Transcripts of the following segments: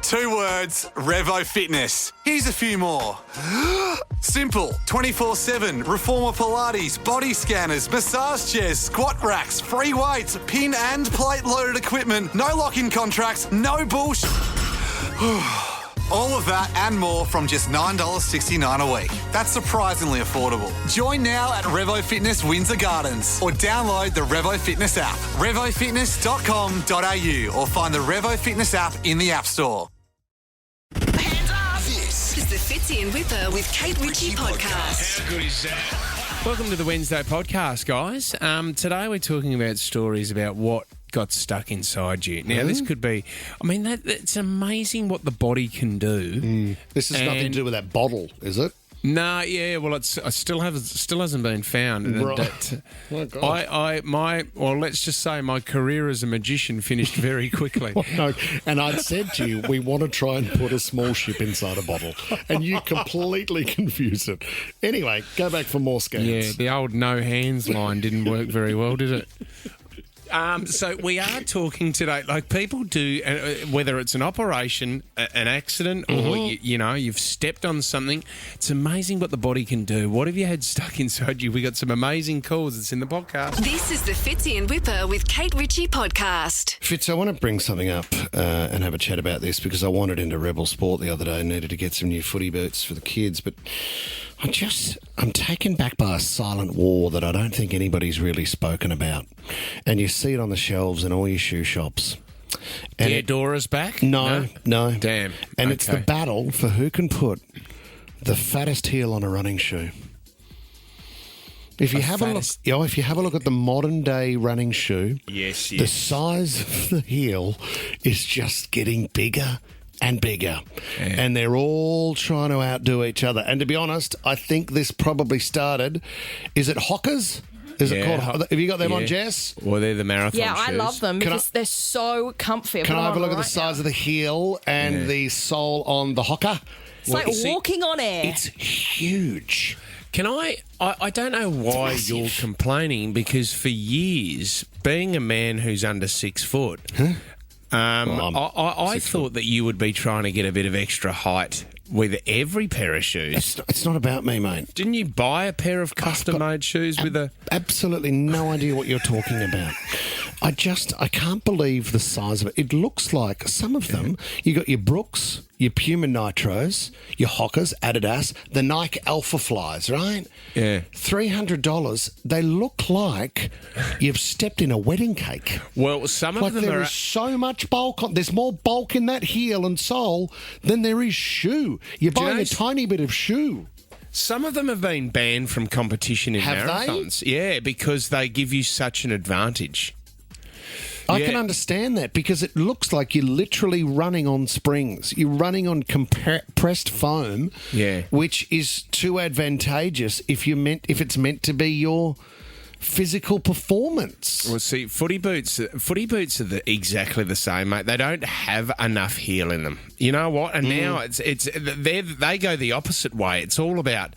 2 words, Revo Fitness. Here's a few more. Simple, 24/7, reformer Pilates, body scanners, massage chairs, squat racks, free weights, pin and plate loaded equipment, no lock-in contracts, no bullshit. All of that and more from just $9.69 a week. That's surprisingly affordable. Join now at Revo Fitness Windsor Gardens or download the Revo Fitness app. RevoFitness.com.au or find the Revo Fitness app in the App Store. Hands up! This is the Fitzy and Wippa with Kate Ritchie podcast. How good is that? Welcome to the Wednesday podcast, guys. Today we're talking about stories about what got stuck inside you. Now, this could be, it's amazing what the body can do. This has nothing to do with that bottle, is it? No, yeah, well, it still hasn't been found. And Right. Oh, God. let's just say my career as a magician finished very quickly. No, and I'd said to you, we want to try and put a small ship inside a bottle, and you completely confuse it. Anyway, go back for more scans. Yeah, the old no hands line didn't work very well, did it? So we are talking today, like people do, whether it's an operation, an accident, or, you've stepped on something. It's amazing what the body can do. What have you had stuck inside you? We got some amazing calls. It's in the podcast. This is the Fitzy and Wippa with Kate Ritchie podcast. Fitz, I want to bring something up and have a chat about this because I wandered into Rebel Sport the other day and needed to get some new footy boots for the kids, but I'm taken back by a silent war that I don't think anybody's really spoken about. And you see it on the shelves in all your shoe shops. And Theodora's back? No. Damn. And it's the battle for who can put the fattest heel on a running shoe. If you have a look at the modern day running shoe, yes. The size of the heel is just getting bigger and bigger. Yeah. And they're all trying to outdo each other. And to be honest, I think this probably started, is it Hockers? Is it called? Have you got them on, Jess? Well, they're the marathon shoes. I love them because they're so comfy. Can I have a look at the size of the heel and the sole on the Hocker? It's like walking on air. It's huge. Can I don't know why you're complaining, because for years, being a man who's under 6 foot, I thought that you would be trying to get a bit of extra height with every pair of shoes. It's not about me, mate. Didn't you buy a pair of custom-made shoes with a... Absolutely no idea what you're talking about. I can't believe the size of it. It looks like some of them, you got your Brooks, your Puma Nitros, your Hockers, Adidas, the Nike Alpha Flies, right? Yeah. $300. They look like you've stepped in a wedding cake. Well, some of them there is so much bulk on. There's more bulk in that heel and sole than there is shoe. You're buying a tiny bit of shoe. Some of them have been banned from competition in marathons. Yeah, because they give you such an advantage. I can understand that because it looks like you're literally running on springs. You're running on compressed foam, which is too advantageous if it's meant to be your physical performance. Well, see, footy boots are exactly the same, mate. They don't have enough heel in them. You know what? And now they go the opposite way. It's all about.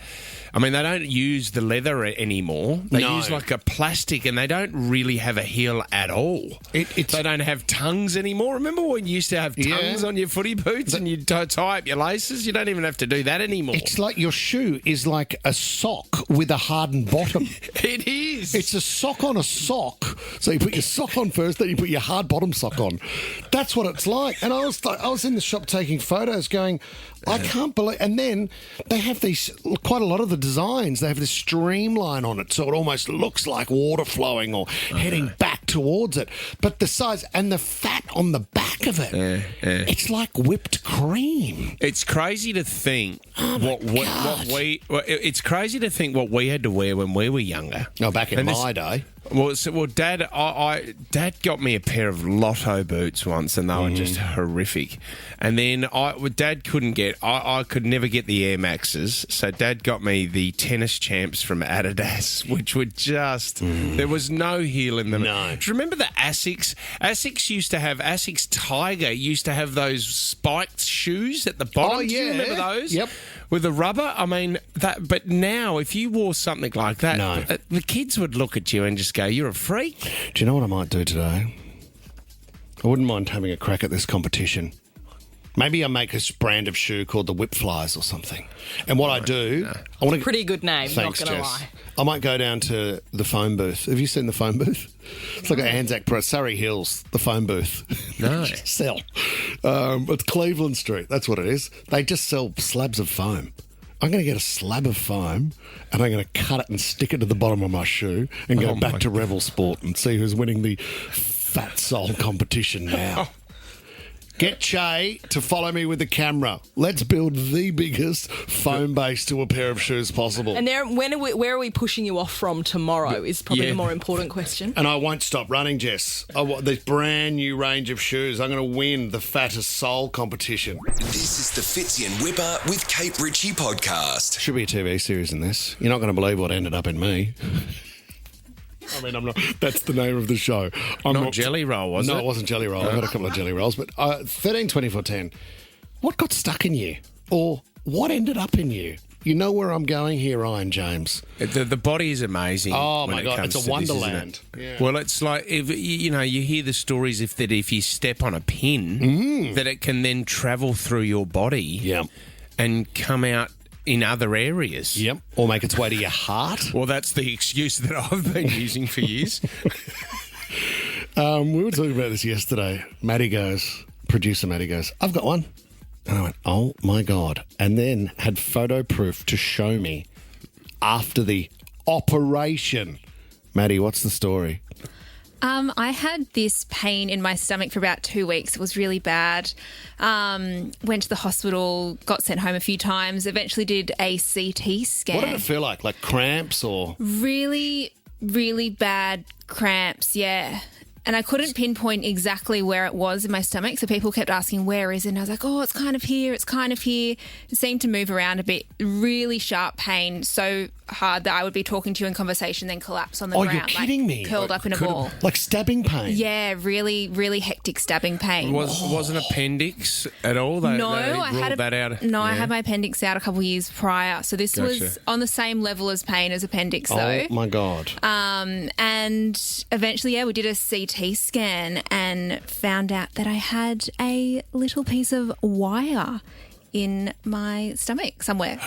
They don't use the leather anymore. They use like a plastic, and they don't really have a heel at all. They don't have tongues anymore. Remember when you used to have tongues on your footy boots and you'd tie up your laces? You don't even have to do that anymore. It's like your shoe is like a sock with a hardened bottom. It is. It's a sock on a sock. So you put your sock on first, then you put your hard bottom sock on. That's what it's like. And I was in the shop taking photos going, I can't believe... And then they have quite a lot of the designs, they have this streamline on it, so it almost looks like water flowing or heading back towards it. But the size and the fat on the back of it, it's like whipped cream. It's crazy to think it's crazy to think what we had to wear when we were younger. Oh, back in my day. Well, Dad, Dad got me a pair of Lotto boots once, and they were just horrific. And then Dad couldn't get. I could never get the Air Maxes, so Dad got me the Tennis Champs from Adidas, which were just there was no heel in them. No. Do you remember the Asics? Asics Tiger used to have those spiked shoes at the bottom. Oh, yeah. Do you remember those? Yep. With the rubber, but now if you wore something like that, the kids would look at you and just go, "You're a freak." Do you know what I might do today? I wouldn't mind having a crack at this competition. Maybe I make a brand of shoe called the Whip Flies or something. And what I do, I want to. Pretty good name, Thanks, not going to Jess. lie. I might go down to the phone booth. Have you seen the phone booth? It's like an Anzac Press, Surrey Hills, the phone booth. No. Sell. It's Cleveland Street. That's what it is. They just sell slabs of foam. I'm going to get a slab of foam and I'm going to cut it and stick it to the bottom of my shoe and go back to Revel Sport and see who's winning the Fat Soul competition now. Get Che to follow me with the camera. Let's build the biggest foam base to a pair of shoes possible. And where are we pushing you off from tomorrow is probably the more important question. And I won't stop running, Jess. I want this brand new range of shoes. I'm going to win the Fattest Soul competition. This is the Fitzy and Wippa with Kate Ritchie podcast. Should be a TV series in this. You're not going to believe what ended up in me. I mean, I'm not. That's the name of the show. I'm Not Jelly Roll, was it? No, it wasn't Jelly Roll. I've got a couple of Jelly Rolls. But 13, 24, 10. What got stuck in you? Or what ended up in you? You know where I'm going here, Ryan James. The body is amazing. Oh, when my it God. comes It's a to this, isn't wonderland. it? Yeah. Well, it's like, if you hear the stories if you step on a pin, that it can then travel through your body Yep. and come out in other areas. Yep. Or make its way to your heart. Well, that's the excuse that I've been using for years. We were talking about this yesterday. Producer Maddie goes, I've got one. And I went, oh my God. And then had photo proof to show me after the operation. Maddie, what's the story? I had this pain in my stomach for about 2 weeks. It was really bad. Went to the hospital, got sent home a few times, eventually did a CT scan. What did it feel like? Like cramps or? Really, really bad cramps, yeah. And I couldn't pinpoint exactly where it was in my stomach, so people kept asking, where is it? And I was like, oh, it's kind of here, it's kind of here. It seemed to move around a bit. Really sharp pain, so hard that I would be talking to you in conversation, then collapse on the ground. You're kidding me. Curled up in a ball. Like stabbing pain? Yeah, really, really hectic stabbing pain. Wasn't appendix at all? They ruled that out. No, I had my appendix out a couple of years prior. So this was on the same level as pain as appendix, though. Oh, my God. And eventually, we did a CT scan and found out that I had a little piece of wire in my stomach somewhere.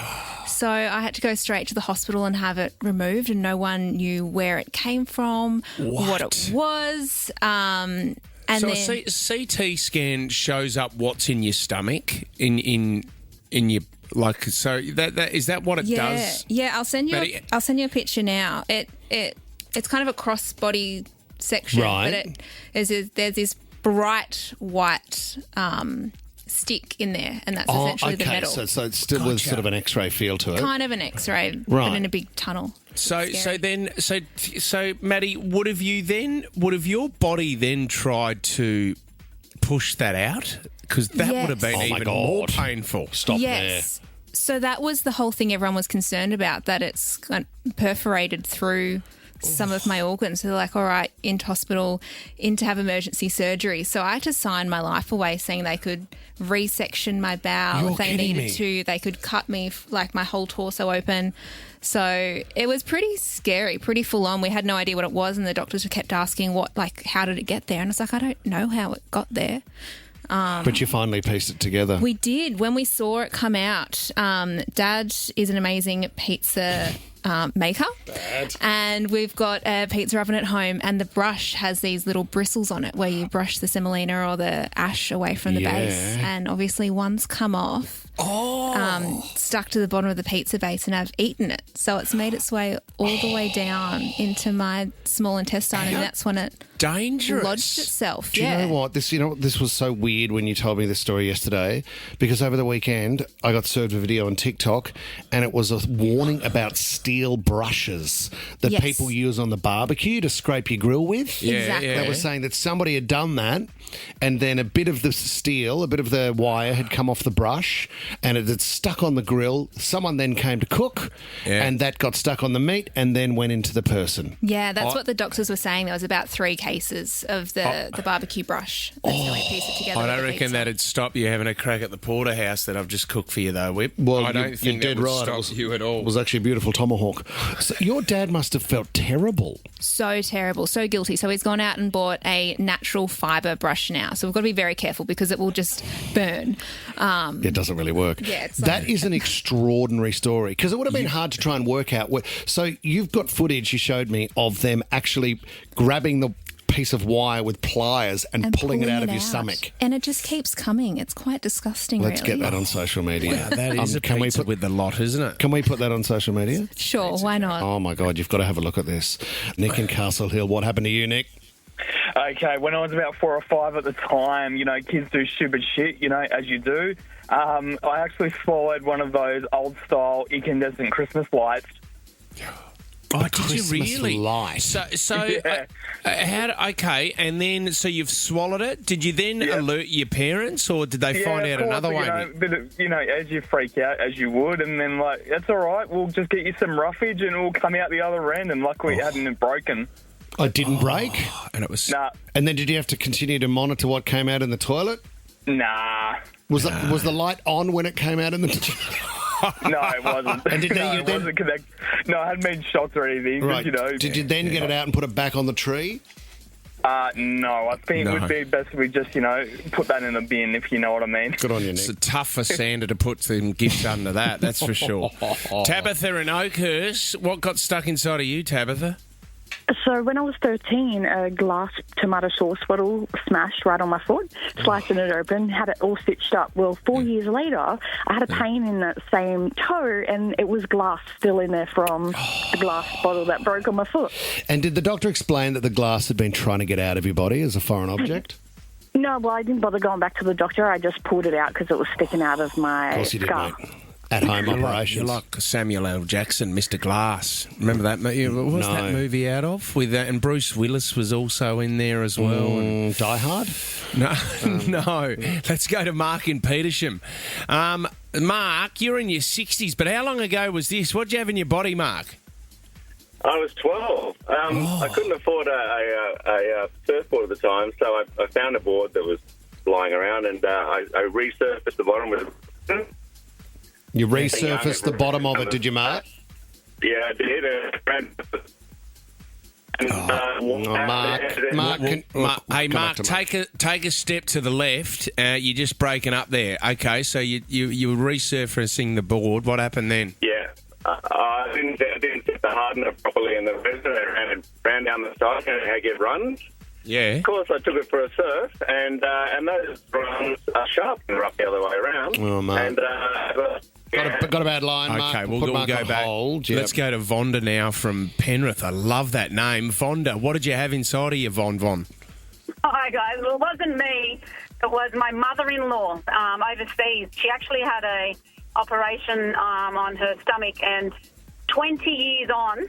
So I had to go straight to the hospital and have it removed, and no one knew where it came from, what it was. And so then a CT scan shows up what's in your stomach, in your, like, so that is that what it does? Yeah, I'll send you. Maddie? I'll send you a picture now. It's kind of a cross body section, Right. but there's this bright white stick in there, and that's essentially the metal. So it's still with sort of an X-ray feel to it. Kind of an X-ray, Right. but in a big tunnel. So Scary. Maddie, would have your body then tried to push that out? Because that would have been Yes. Oh, my even God. more painful. Stop Yes. So that was the whole thing everyone was concerned about, that it's perforated through some of my organs. So they're like, all right, into hospital, in to have emergency surgery. So I had to sign my life away, saying they could resection my bowel You're if they kidding needed me. to. They could cut me, like my whole torso open. So it was pretty scary, pretty full on. We had no idea what it was, and the doctors kept asking, how did it get there? And I was like, I don't know how it got there. But you finally pieced it together. We did. When we saw it come out, Dad is an amazing pizza maker. And we've got a pizza oven at home, and the brush has these little bristles on it where you brush the semolina or the ash away from the base. And obviously one's come off. Stuck to the bottom of the pizza base, and I've eaten it. So it's made its way all the way down into my small intestine, and that's when it Dangerous. lodged itself. Do you know what? This was so weird when you told me this story yesterday, because over the weekend I got served a video on TikTok, and it was a warning about steel brushes that Yes. people use on the barbecue to scrape your grill with. Exactly. They were saying that somebody had done that, and then a bit of the steel, a bit of the wire had come off the brush, and it had stuck on the grill. Someone then came to cook, and that got stuck on the meat and then went into the person. Yeah, that's what the doctors were saying. There was about 3 cases cases of the barbecue brush. That's how we piece it together. I with don't the reckon pizza. that'd stop you having a crack at the porterhouse that I've just cooked for you, though, Whip. Well, I don't think that would stop you at all. It was actually a beautiful tomahawk. So your dad must have felt terrible. So terrible, so guilty. So he's gone out and bought a natural fibre brush now. So we've got to be very careful because it will just burn. It doesn't really work. Yeah, it's that is an extraordinary story because it would have been hard to try and work out. So you've got footage you showed me of them actually grabbing the piece of wire with pliers and pulling it out of your stomach. And it just keeps coming. It's quite disgusting, Let's really. get that on social media. Yeah, that is a pizza with the lot, isn't it? Can we put that on social media? Sure, why not? Oh, my God, you've got to have a look at this. Nick in Castle Hill, what happened to you, Nick? Okay, when I was about 4 or 5 at the time, you know, kids do stupid shit, you know, as you do. I actually swallowed one of those old-style incandescent Christmas lights. Oh, did you Christmas really? light. So Yeah. okay, and then so you've swallowed it. Did you then alert your parents, or did they find out of course, another way? You know, as you freak out, as you would, and then, like, that's all right, we'll just get you some roughage and we'll come out the other end, and luckily it hadn't broken. I didn't break? And it was... Nah. And then did you have to continue to monitor what came out in the toilet? Nah. Was the light on when it came out in the toilet? No, it wasn't. And did no, you it then- wasn't connected. No, I hadn't been shocked or anything. Right. But, you know, Did you then get it out and put it back on the tree? no, I think it would be best if we just, you know, put that in the bin, if you know what I mean. Good on you, It's Nick. tough for Sandra to put some gifts under that, that's for sure. Tabitha in Oakhurst, what got stuck inside of you, Tabitha? So when I was 13, a glass tomato sauce bottle smashed right on my foot, slicing it open, had it all stitched up. Well, 4 years later, I had a pain in that same toe, and it was glass still in there from the glass bottle that broke on my foot. And did the doctor explain that the glass had been trying to get out of your body as a foreign object? No, well, I didn't bother going back to the doctor. I just pulled it out because it was sticking out of my Of course you did, scar. mate. At-home operations. You're like Samuel L. Jackson, Mr. Remember that movie? What was that movie out of? With that, and Bruce Willis was also in there as well. Die Hard? No, no. Let's go to Mark in Petersham. Mark, you're in your 60s, but how long ago was this? What'd you have in your body, Mark? I was 12. I couldn't afford a surfboard at the time, so I found a board that was lying around, and I resurfaced the bottom with... You resurfaced the bottom of it, did you, Mark? Yeah, I did. Mark, take a step to the left. You're just breaking up there. Okay, so you were resurfacing the board. What happened then? Yeah. I didn't set the hardener properly, and the resident ran down the side and how get runs. Yeah. Of course, I took it for a surf, and those runs are sharp and rough the other way around. Oh, mate. And, Got a bad line, Mark. Okay, we'll Put Mark go on back. hold. Yep. Let's go to Vonda now from Penrith. I love that name. Vonda, what did you have inside of you, Von? Hi, guys. Well, it wasn't me. It was my mother-in-law overseas. She actually had a operation on her stomach, and 20 years on,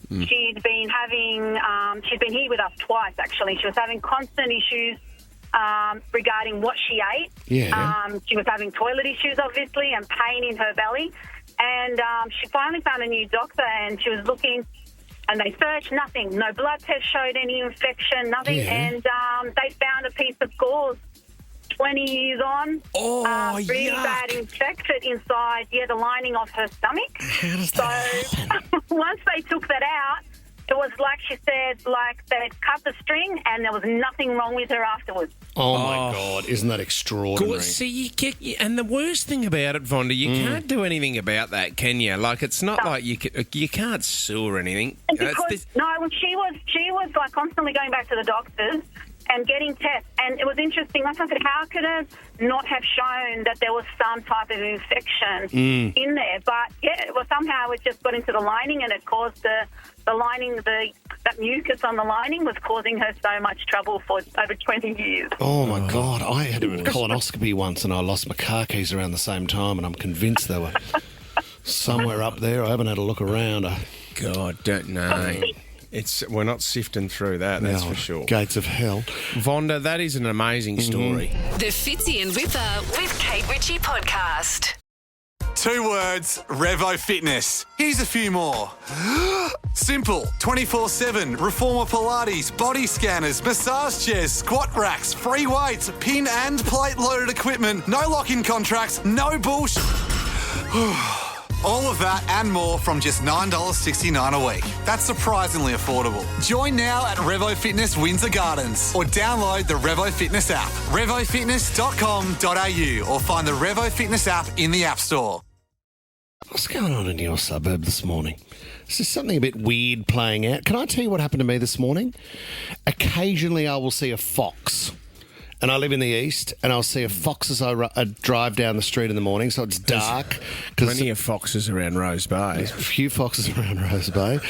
she'd been having... she'd been here with us twice, actually. She was having constant issues regarding what she ate. Yeah. She was having toilet issues, obviously, and pain in her belly. And she finally found a new doctor, and she was looking, and they searched, nothing. No blood test showed any infection, nothing. Yeah. And they found a piece of gauze 20 years on. Really yuck. bad, infected inside, the lining of her stomach. How does that happen? Once they took that out, it was like she said, like they'd cut the string and there was nothing wrong with her afterwards. Oh, my God. Isn't that extraordinary? See, and the worst thing about it, Vonda, you can't do anything about that, can you? Like, it's not like you can't sue or anything. Because, she was like constantly going back to the doctors and getting tests. And it was interesting. Like I said, how could it not have shown that there was some type of infection in there? But, somehow it just got into the lining and it caused the lining, that mucus on the lining was causing her so much trouble for over 20 years. Oh, my God. I had a colonoscopy once and I lost my car keys around the same time, and I'm convinced they were somewhere up there. I haven't had a look around. God, don't know. We're not sifting through that, that's for sure. Gates of hell. Vonda, that is an amazing story. The Fitzy and Wippa with Kate Ritchie podcast. 2 words, Revo Fitness. Here's a few more. Simple, 24/7, reformer Pilates, body scanners, massage chairs, squat racks, free weights, pin and plate loaded equipment, no lock-in contracts, no bullshit. All of that and more from just $9.69 a week. That's surprisingly affordable. Join now at Revo Fitness Windsor Gardens or download the Revo Fitness app. RevoFitness.com.au or find the Revo Fitness app in the App Store. What's going on in your suburb this morning? Is there something a bit weird playing out? Can I tell you what happened to me this morning? Occasionally I will see a fox. And I live in the east, and I'll see a fox as I drive down the street in the morning, so it's dark. Plenty of foxes around Rose Bay. There's a few foxes around Rose Bay.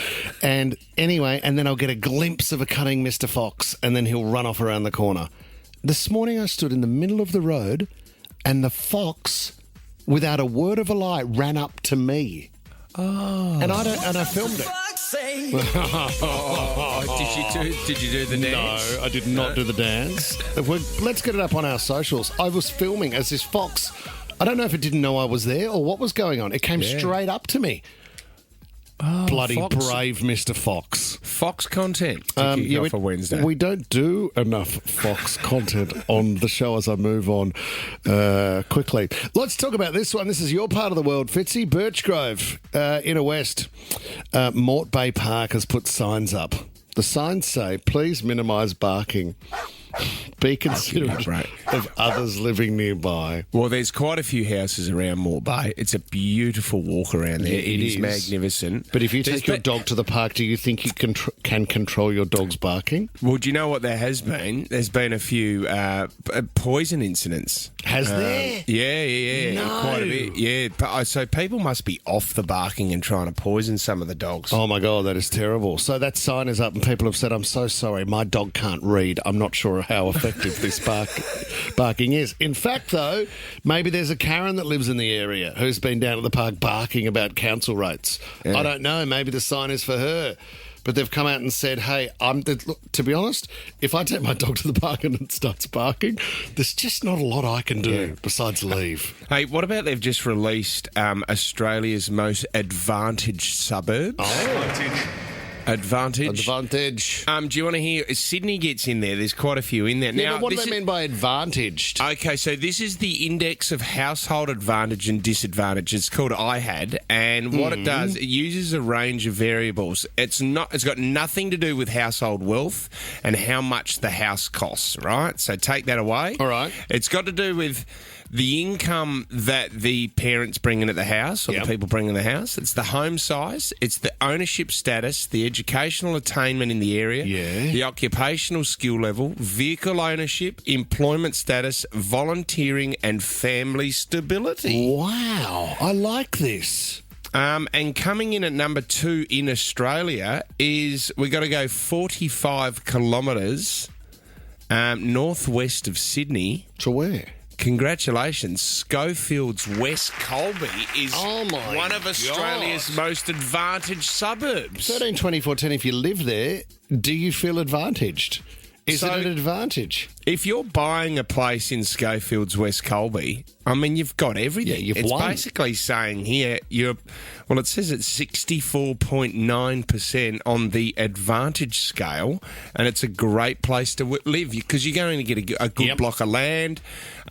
And anyway, and then I'll get a glimpse of a cunning Mr. Fox, and then he'll run off around the corner. This morning I stood in the middle of the road, and the fox, without a word of a lie, ran up to me. Oh. And I filmed it. Did you do the dance? No, I did not do the dance. Let's get it up on our socials. I was filming as this fox. I don't know if it didn't know I was there or what was going on. It came straight up to me. Oh, Bloody Fox. brave Mr. Fox. Fox content to kick off for Wednesday. We don't do enough Fox content on the show as I move on quickly. Let's talk about this one. This is your part of the world, Fitzy. Birchgrove, Inner West. Mort Bay Park has put signs up. The signs say, please minimise barking. Be considerate of others living nearby. Well, there's quite a few houses around Mort Bay. It's a beautiful walk around there. It is magnificent. But if you take your dog to the park, do you think you can control your dog's barking? Well, do you know what there has been? There's been a few poison incidents. Has there? Yeah. No. Quite a bit. Yeah. So people must be off the barking and trying to poison some of the dogs. Oh, my God, that is terrible. So that sign is up and people have said, I'm so sorry, my dog can't read. I'm not sure how effective this barking is. In fact, though, maybe there's a Karen that lives in the area who's been down at the park barking about council rates. Yeah. I don't know. Maybe the sign is for her. But they've come out and said, hey, look, to be honest, if I take my dog to the park and it starts barking, there's just not a lot I can do besides leave. Hey, what about they've just released Australia's most advantaged suburbs? Oh, Advantage. Do you want to hear? Sydney gets in there. There's quite a few in there. Yeah, now, but what do they mean by advantaged? Okay, so this is the index of household advantage and disadvantage. It's called IHAD, and what it does, it uses a range of variables. It's got nothing to do with household wealth and how much the house costs, right? So take that away. All right. It's got to do with the income that the parents bring in at the house, or the people bring in the house. It's the home size. It's the ownership status, the educational attainment in the area, the occupational skill level, vehicle ownership, employment status, volunteering, and family stability. Wow, I like this. And coming in at number 2 in Australia is we got to go 45 kilometres northwest of Sydney. To where? Congratulations. Schofield's West Colby is one of Australia's most advantaged suburbs. 13, 24, 10, if you live there, do you feel advantaged? Is it an advantage? If you're buying a place in Schofield's West Colby, I mean, you've got everything. Yeah, it's won. Basically saying here, it says it's 64.9% on the advantage scale, and it's a great place to live because you're going to get a good block of land.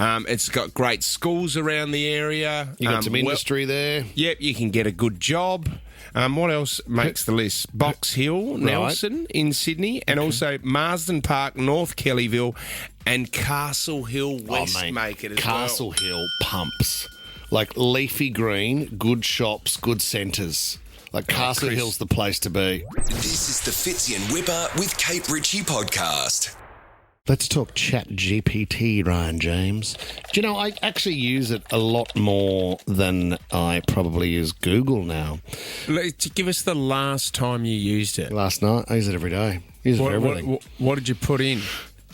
It's got great schools around the area. You got some industry there. Yep, you can get a good job. What else makes the list? Box Hill, Nelson in Sydney, and also Marsden Park, North Kellyville, and Castle Hill West make it as Castle Hill pumps. Like leafy green, good shops, good centres. Like Castle Hill's the place to be. This is the Fitzy and Wippa with Kate Ritchie podcast. Let's talk Chat GPT, Ryan James. Do you know, I actually use it a lot more than I probably use Google now. Give us the last time you used it. Last night. I use it every day. Use it for everything. What did you put in?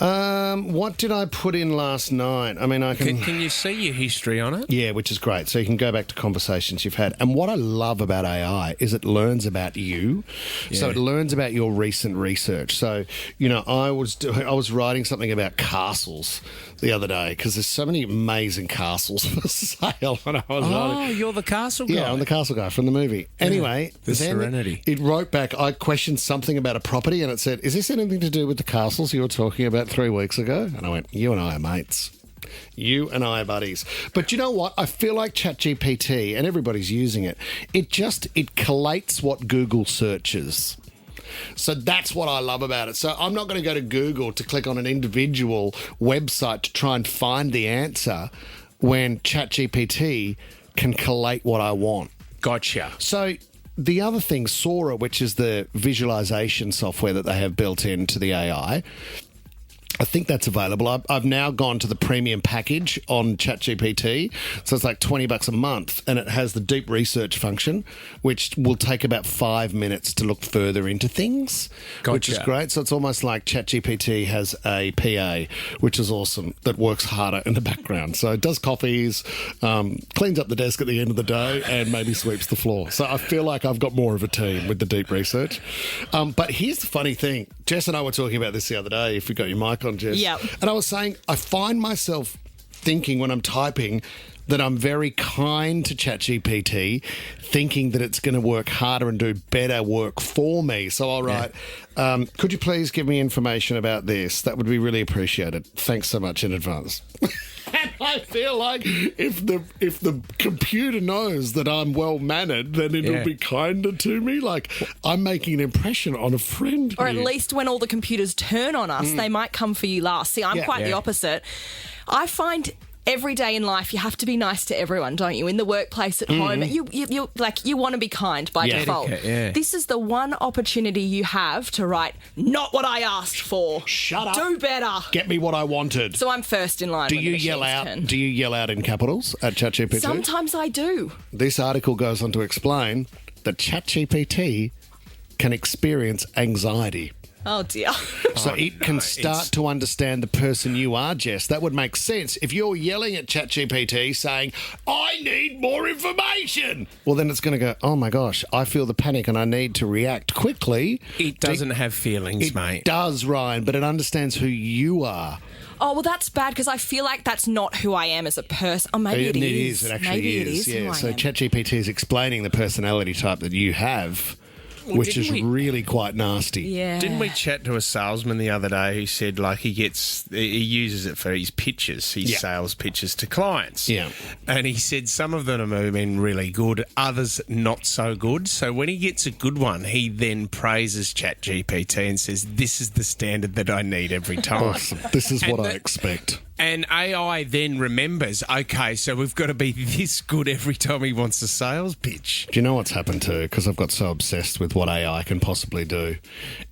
What did I put in last night? I mean, Can you see your history on it? Yeah, which is great. So you can go back to conversations you've had. And what I love about AI is it learns about you. Yeah. So it learns about your recent research. So, I was writing something about castles the other day because there's so many amazing castles for sale. When I was on it. You're the castle guy. Yeah, I'm the castle guy from the movie. Anyway, the then Serenity. It wrote back, I questioned something about a property and it said, is this anything to do with the castles you were talking about 3 weeks ago? And I went, you and I are mates. You and I are buddies. But you know what? I feel like ChatGPT, and everybody's using it, it collates what Google searches. So that's what I love about it. So I'm not going to go to Google to click on an individual website to try and find the answer when ChatGPT can collate what I want. Gotcha. So the other thing, Sora, which is the visualization software that they have built into the AI, I think that's available. I've now gone to the premium package on ChatGPT. So it's like $20 a month, and it has the deep research function, which will take about 5 minutes to look further into things, which is Gotcha. great. So it's almost like ChatGPT has a PA, which is awesome, that works harder in the background. So it does coffees, cleans up the desk at the end of the day, and maybe sweeps the floor. So I feel like I've got more of a team with the deep research. But here's the funny thing. Jess and I were talking about this the other day, if you got your mic on, Jess. Yep. And I was saying, I find myself thinking when I'm typing that I'm very kind to ChatGPT, thinking that it's going to work harder and do better work for me. So I'll write, could you please give me information about this? That would be really appreciated. Thanks so much in advance. And I feel like if the computer knows that I'm well-mannered, then it'll be kinder to me. Like, I'm making an impression on a friend. Or at here. least when all the computers turn on us, they might come for you last. See, I'm quite the opposite. I find every day in life you have to be nice to everyone, don't you? In the workplace, at home, you want to be kind by default. This is the one opportunity you have to write, not what I asked for. Shut up. Do better. Get me what I wanted. So I'm first in line. Do when you the yell machines out? turn. Do you yell out in capitals at ChatGPT? Sometimes I do. This article goes on to explain that ChatGPT can experience anxiety. Oh, dear. So it can start to understand the person you are, Jess. That would make sense. If you're yelling at ChatGPT saying, I need more information, well, then it's going to go, oh, my gosh, I feel the panic and I need to react quickly. It doesn't have feelings, mate. It does, Ryan, but it understands who you are. Oh, well, that's bad because I feel like that's not who I am as a person. Oh, maybe it is. It actually maybe is. It is Yeah. who So I am. ChatGPT is explaining the personality type that you have, which is really quite nasty. Yeah. Didn't we chat to a salesman the other day who said, like, he uses it for his pitches, his sales pitches to clients. Yeah. And he said some of them have been really good, others not so good. So when he gets a good one, he then praises ChatGPT and says, this is the standard that I need every time. Awesome. This is what I expect. And AI then remembers, okay, so we've got to be this good every time he wants a sales pitch. Do you know what's happened too? Because I've got so obsessed with what AI can possibly do.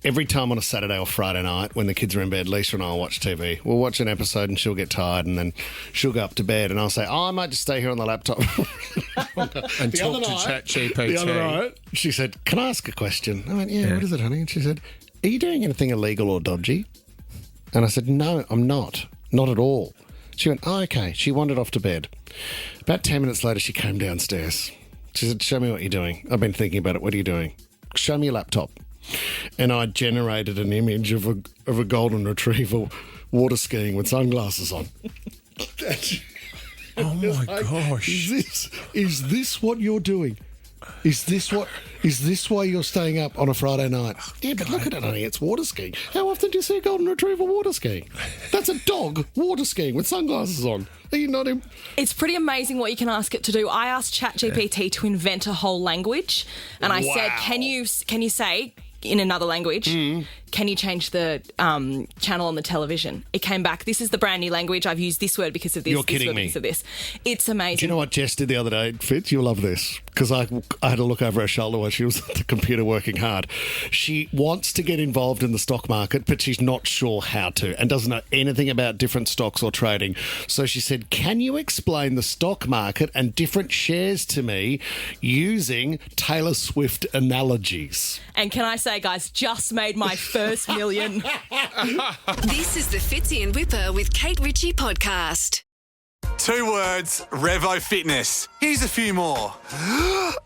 Every time on a Saturday or Friday night when the kids are in bed, Lisa and I will watch TV. We'll watch an episode and she'll get tired and then she'll go up to bed and I'll say, I might just stay here on the laptop. And talk to ChatGPT. The other night, she said, can I ask a question? I went, yeah, what is it, honey? And she said, are you doing anything illegal or dodgy? And I said, no, I'm not. Not at all. She went, oh, okay. She wandered off to bed. About 10 minutes later, she came downstairs. She said, show me what you're doing. I've been thinking about it. What are you doing? Show me your laptop. And I generated an image of a golden retriever water skiing with sunglasses on. Oh, my gosh. Is this what you're doing? Is this why you're staying up on a Friday night? Yeah, but look at it, honey. It's water skiing. How often do you see a golden retriever water skiing? That's a dog water skiing with sunglasses on. Are you not him? It's pretty amazing what you can ask it to do. I asked ChatGPT to invent a whole language, and I said, "Can you say in another language? Can you change the channel on the television?" It came back, this is the brand new language. I've used this word because of this. You're this kidding word me. because of this. It's amazing. Do you know what Jess did the other day, Fitz? You'll love this. Because I had to look over her shoulder while she was at the computer working hard. She wants to get involved in the stock market, but she's not sure how to and doesn't know anything about different stocks or trading. So she said, can you explain the stock market and different shares to me using Taylor Swift analogies? And can I say, guys, just made my first million. This is the Fitzy and Wippa with Kate Ritchie podcast. 2 words, Revo Fitness. Here's a few more.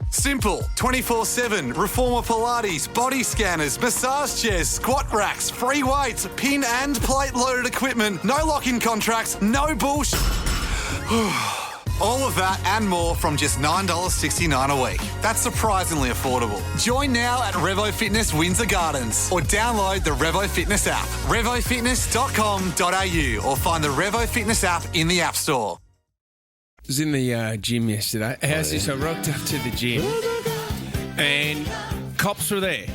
Simple, 24/7, reformer Pilates, body scanners, massage chairs, squat racks, free weights, pin and plate loaded equipment, no lock-in contracts, no bullshit. All of that and more from just $9.69 a week. That's surprisingly affordable. Join now at Revo Fitness Windsor Gardens or download the Revo Fitness app, revofitness.com.au, or find the Revo Fitness app in the App Store. I was in the gym yesterday. How's this? I rocked up to the gym and cops were there.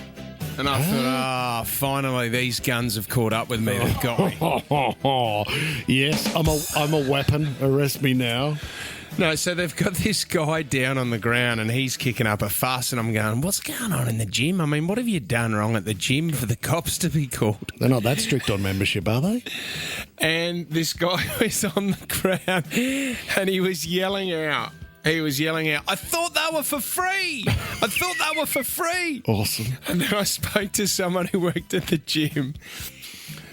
And I thought, finally, these guns have caught up with me. They've got me. Yes, I'm a weapon. Arrest me now. No, so they've got this guy down on the ground and he's kicking up a fuss and I'm going, what's going on in the gym? I mean, what have you done wrong at the gym for the cops to be called? They're not that strict on membership, are they? And this guy was on the ground and he was yelling out. I thought they were for free. Awesome. And then I spoke to someone who worked at the gym.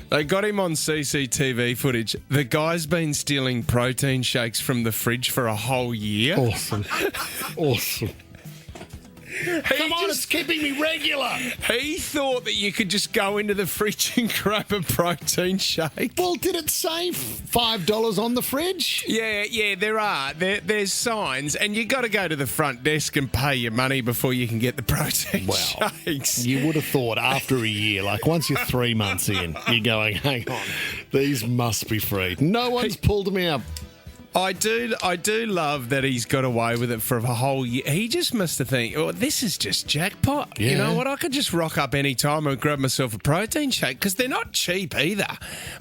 They got him on CCTV footage. The guy's been stealing protein shakes from the fridge for a whole year. Awesome. Come on, it's keeping me regular. He thought that you could just go into the fridge and grab a protein shake. Well, did it say $5 on the fridge? Yeah, there are. There's signs, and you got to go to the front desk and pay your money before you can get the protein shakes. You would have thought after a year, like once you're 3 months in, you're going, hang on, these must be free. No one's pulled me up. I do love that he's got away with it for a whole year. He just must have think, this is just jackpot. Yeah. You know what? I could just rock up any time and grab myself a protein shake because they're not cheap either.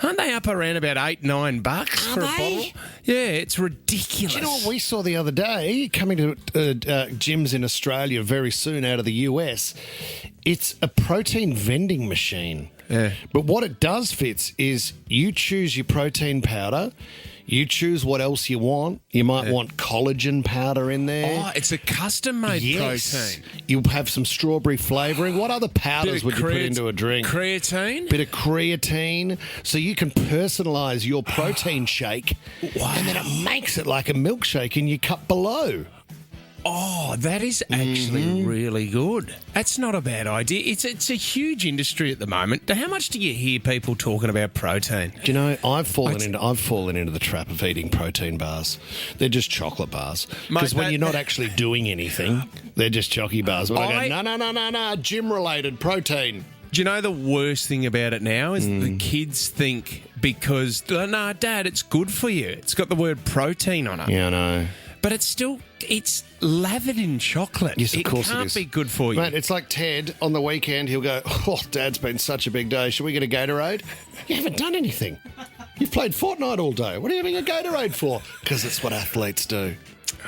Aren't they up around about $8-9 for a bottle? Yeah, it's ridiculous. Do you know what we saw the other day coming to gyms in Australia very soon out of the US? It's a protein vending machine. Yeah. But what it does, Fitz, is you choose your protein powder. You choose what else you want. You might want collagen powder in there. Oh, it's a custom-made protein. You have some strawberry flavouring. What other powders would you put into a drink? Creatine? Bit of creatine. So you can personalise your protein shake. Wow. And then it makes it like a milkshake in your cup below. Oh, that is actually really good. That's not a bad idea. It's a huge industry at the moment. How much do you hear people talking about protein? Do you know, I've fallen into the trap of eating protein bars. They're just chocolate bars. Because when you're not actually doing anything, they're just chocky bars. But I go, no, gym-related protein. Do you know the worst thing about it now is the kids think because, Dad, it's good for you. It's got the word protein on it. Yeah, I know. But it's lathered in chocolate. Yes, of course it is. It can't be good for you. Mate, it's like Ted on the weekend. He'll go, Dad's been such a big day. Should we get a Gatorade? You haven't done anything. You've played Fortnite all day. What are you having a Gatorade for? Because it's what athletes do.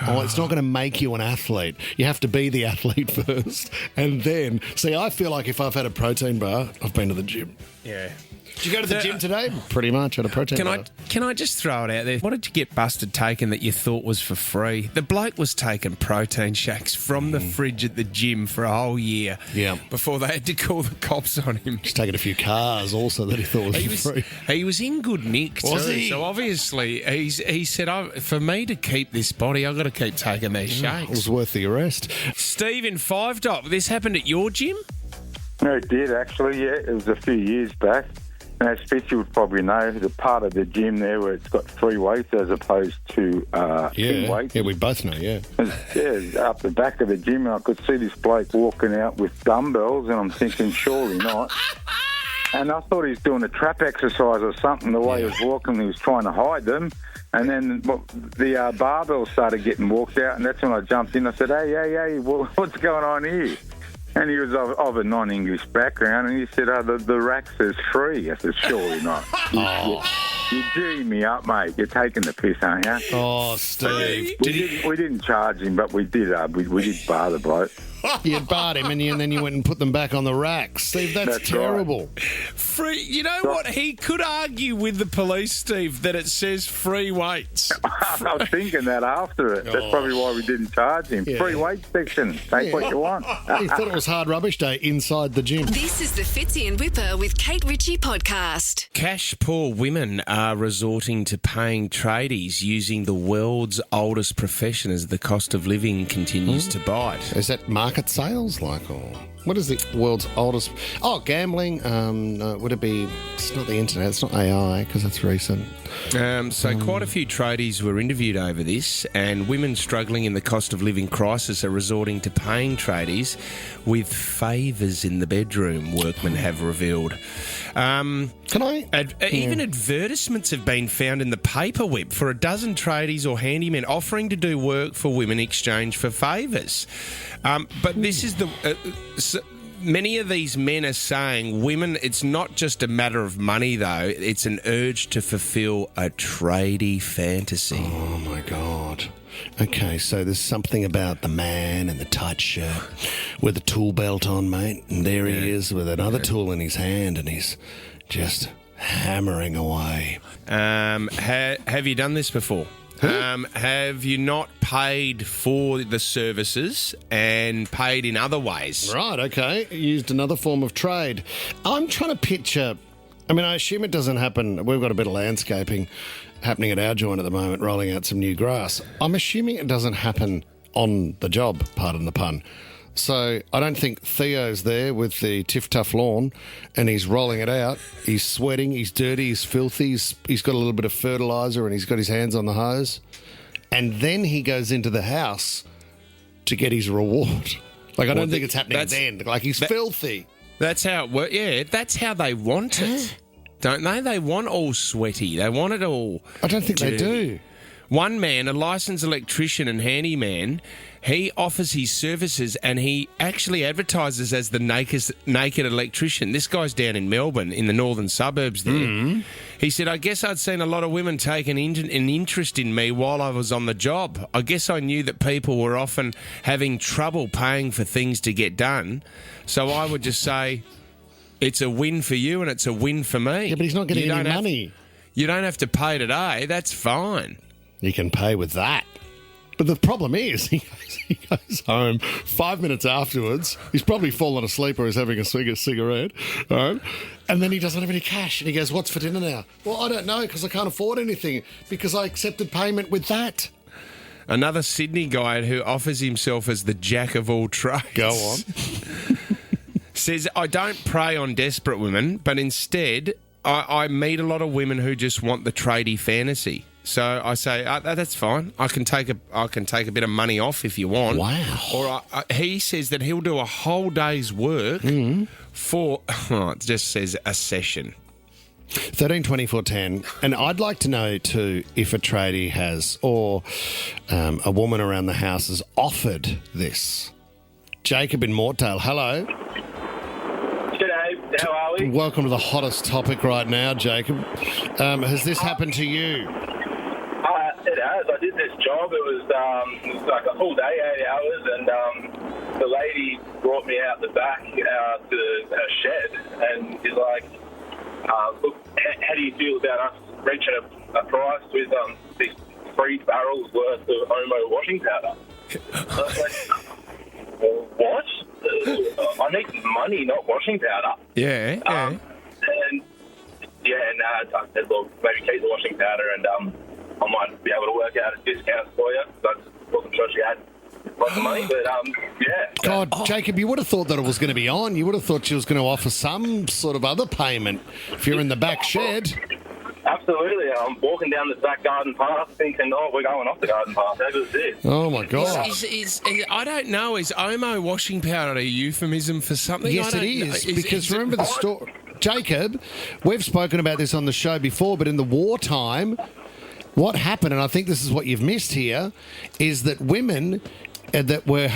Oh, it's not going to make you an athlete. You have to be the athlete first. And then, I feel like if I've had a protein bar, I've been to the gym. Yeah. Did you go to the gym today? Pretty much, had a protein bar. Can I just throw it out there? What did you get busted taking that you thought was for free? The bloke was taking protein shakes from the fridge at the gym for a whole year. Yeah. Before they had to call the cops on him. He's taking a few cars also that he thought was for free. He was in good nick too. Was he? So obviously he said, for me to keep this body, I've got to keep taking these shakes. It was worth the arrest. Steve in 5 Dot, this happened at your gym? No, it did actually, yeah. It was a few years back. And as Fitzy would probably know, the part of the gym there where it's got 3 weights as opposed to 2 weights. Yeah, we both know, yeah. Up the back of the gym, and I could see this bloke walking out with dumbbells, and I'm thinking, surely not. And I thought he was doing a trap exercise or something, the way he was walking, he was trying to hide them. And then the barbell started getting walked out, and that's when I jumped in. I said, hey, what's going on here? And he was of a non-English background, and he said, the rack says free. I said, surely not. You're geeing me up, mate. You're taking the piss, aren't you? Oh, Steve. We didn't charge him, but we did bar the bloke. You'd barred him, and then you went and put them back on the racks. Steve, that's terrible. Free. You know what? He could argue with the police, Steve, that it says free weights. I was thinking that after it. That's probably why we didn't charge him. Yeah. Free weight section. Take what you want. He thought it was hard rubbish day inside the gym. This is the Fitzy and Wippa with Kate Ritchie podcast. Cash poor women are resorting to paying tradies using the world's oldest profession as the cost of living continues to bite. Is that market sales, or what is the world's oldest? Oh, gambling. Would it be? It's not the internet. It's not AI because that's recent. So quite a few tradies were interviewed over this, and women struggling in the cost of living crisis are resorting to paying tradies with favours in the bedroom, workmen have revealed. Even advertisements have been found in the paper whip for a dozen tradies or handymen offering to do work for women in exchange for favours. But this is many of these men are saying women, it's not just a matter of money, though. It's an urge to fulfil a tradie fantasy. Oh, my God. Okay, so there's something about the man in the tight shirt with a tool belt on, mate. And there he is with another tool in his hand, and he's just hammering away. Have you done this before? Have you not paid for the services and paid in other ways? Right, okay. Used another form of trade. I'm trying to picture... I mean, I assume it doesn't happen... We've got a bit of landscaping happening at our joint at the moment, rolling out some new grass. I'm assuming it doesn't happen on the job, pardon the pun. So I don't think Theo's there with the tiff-tough lawn and he's rolling it out. He's sweating, he's dirty, he's filthy, he's got a little bit of fertiliser and he's got his hands on the hose. And then he goes into the house to get his reward. Like, I don't think it's happening then. Like, he's filthy. That's how it works. Yeah, that's how they want it, don't they? They want all sweaty. They want it all. I don't think they do. One man, a licensed electrician and handyman, he offers his services and he actually advertises as the naked electrician. This guy's down in Melbourne, in the northern suburbs there. Mm-hmm. He said, I guess I'd seen a lot of women take an interest in me while I was on the job. I guess I knew that people were often having trouble paying for things to get done. So I would just say, it's a win for you and it's a win for me. Yeah, but he's not getting any money. You don't have to pay today. That's fine. You can pay with that. But the problem is, he goes home 5 minutes afterwards. He's probably fallen asleep or he's having a cigarette, right? And then he doesn't have any cash. And he goes, what's for dinner now? Well, I don't know because I can't afford anything because I accepted payment with that. Another Sydney guy who offers himself as the jack of all trades. Go on. Says, I don't prey on desperate women, but instead I meet a lot of women who just want the tradie fantasy. So I say, that's fine. I can take a bit of money off if you want. Wow. Or he says that he'll do a whole day's work for, it just says a session. 13 24 10. And I'd like to know too if a tradie has, or a woman around the house has offered this. Jacob in Mortdale, hello. G'day, how are we? Welcome to the hottest topic right now, Jacob. Has this happened to you? It has. I did this job. It was like a full day, 8 hours, and the lady brought me out the back to her shed, and she's like, look, how do you feel about us reaching a price with these 3 barrels worth of Omo washing powder? I was like, well, what? I need money, not washing powder. Yeah. And I said, look, maybe keep the washing powder and I might be able to work out a discount for you. I wasn't sure she had lots of money, but yeah. God, Jacob, you would have thought that it was going to be on. You would have thought she was going to offer some sort of other payment if you're in the back shed. Absolutely. I'm walking down this back garden path thinking, we're going off the garden path. How good is this? Oh, my God. I don't know. Is Omo washing powder a euphemism for something? Yes, it is. Because remember the story. Jacob, we've spoken about this on the show before, but in the wartime, what happened, and I think this is what you've missed here, is that women that were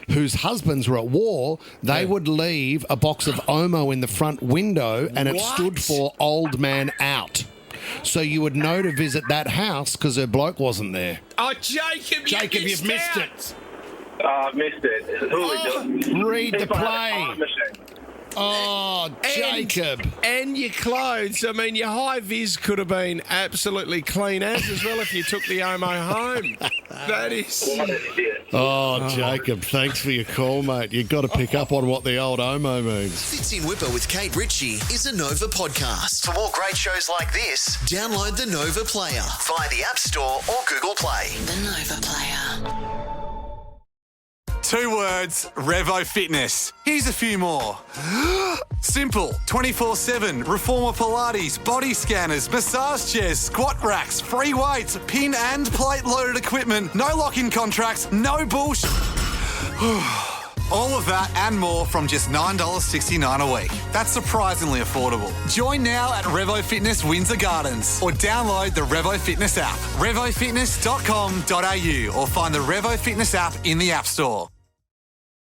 whose husbands were at war, they would leave a box of Omo in the front window, and it stood for old man out. So you would know to visit that house because her bloke wasn't there. Oh, Jacob, you've missed it. I missed it. Read the If I had a play. time machine. Oh, Jacob. And your clothes. I mean, your high vis could have been absolutely clean as well if you took the Omo home. That is... What an idiot. Oh, Jacob, thanks for your call, mate. You've got to pick up on what the old Omo means. Fitzy and Wippa with Kate Ritchie is a Nova podcast. For more great shows like this, download the Nova Player via the App Store or Google Play. The Nova Player. 2 words, Revo Fitness. Here's a few more. Simple, 24/7, reformer Pilates, body scanners, massage chairs, squat racks, free weights, pin and plate loaded equipment, no lock-in contracts, no bullshit. All of that and more from just $9.69 a week. That's surprisingly affordable. Join now at Revo Fitness Windsor Gardens or download the Revo Fitness app, revofitness.com.au or find the Revo Fitness app in the App Store.